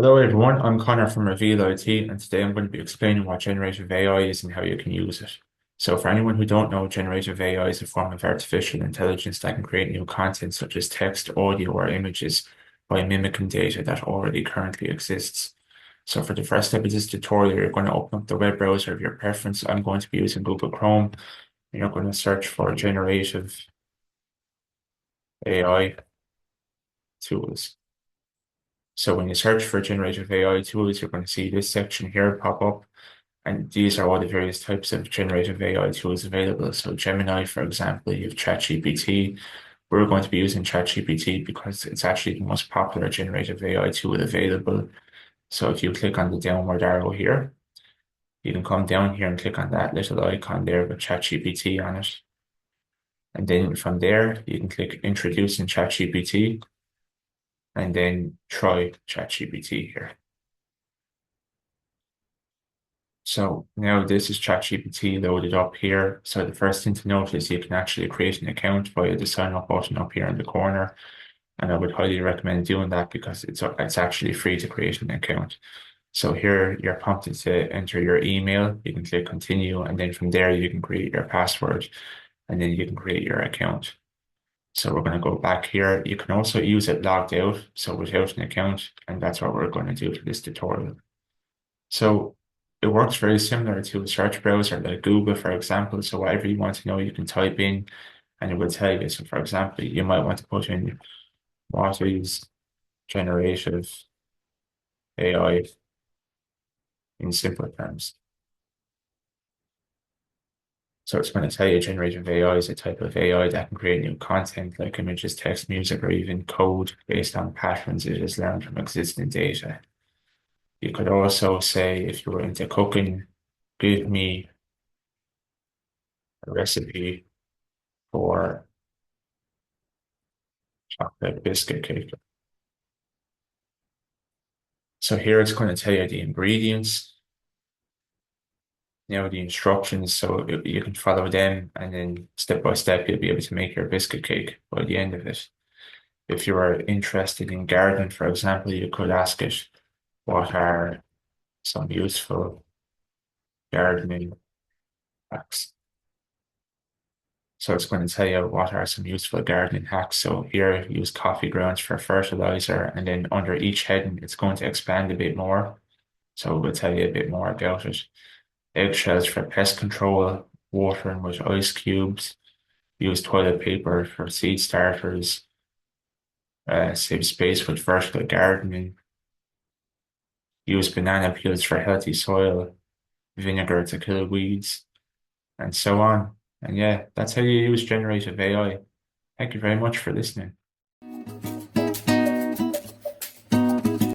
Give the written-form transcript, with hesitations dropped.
Hello everyone, I'm Connor from Reveal IT, and today I'm going to be explaining what generative AI is and how you can use it. So for anyone who don't know, generative AI is a form of artificial intelligence that can create new content such as text, audio, or images by mimicking data that already currently exists. So for the first step of this tutorial, you're going to open up the web browser of your preference. I'm going to be using Google Chrome, and you're going to search for generative AI tools. So when you search for generative AI tools, you're going to see this section here pop up. And these are all the various types of generative AI tools available. So Gemini, for example, you have ChatGPT. We're going to be using ChatGPT because it's actually the most popular generative AI tool available. So if you click on the downward arrow here, you can come down here and click on that little icon there with ChatGPT on it. And then from there, you can click Introducing ChatGPT and then try ChatGPT here. So now this is ChatGPT loaded up here. So the first thing to note is you can actually create an account via the sign up button up here in the corner. And I would highly recommend doing that because it's actually free to create an account. So here you're prompted to enter your email. You can click continue, and then from there you can create your password, and then you can create your account. So we're going to go back here. You can also use it logged out, so without an account, and that's what we're going to do for this tutorial. So it works very similar to a search browser like Google, for example. So whatever you want to know, you can type in and it will tell you. So for example, you might want to put in what is generative AI in simple terms. So it's going to tell you generative AI is a type of AI that can create new content like images, text, music, or even code based on patterns it has learned from existing data. You could also say, if you were into cooking, give me a recipe for chocolate biscuit cake. So here it's going to tell you the ingredients, the instructions, so you can follow them, and then step by step you'll be able to make your biscuit cake by the end of it. If you are interested in gardening, for example, you could ask it, what are some useful gardening hacks? So it's going to tell you what are some useful gardening hacks. So here, use coffee grounds for fertilizer, and then under each heading, it's going to expand a bit more. So we'll tell you a bit more about it. Eggshells for pest control, watering with ice cubes, use toilet paper for seed starters, save space with vertical gardening, use banana peels for healthy soil, vinegar to kill weeds, and so on. And yeah, that's how you use generative AI. Thank you very much for listening.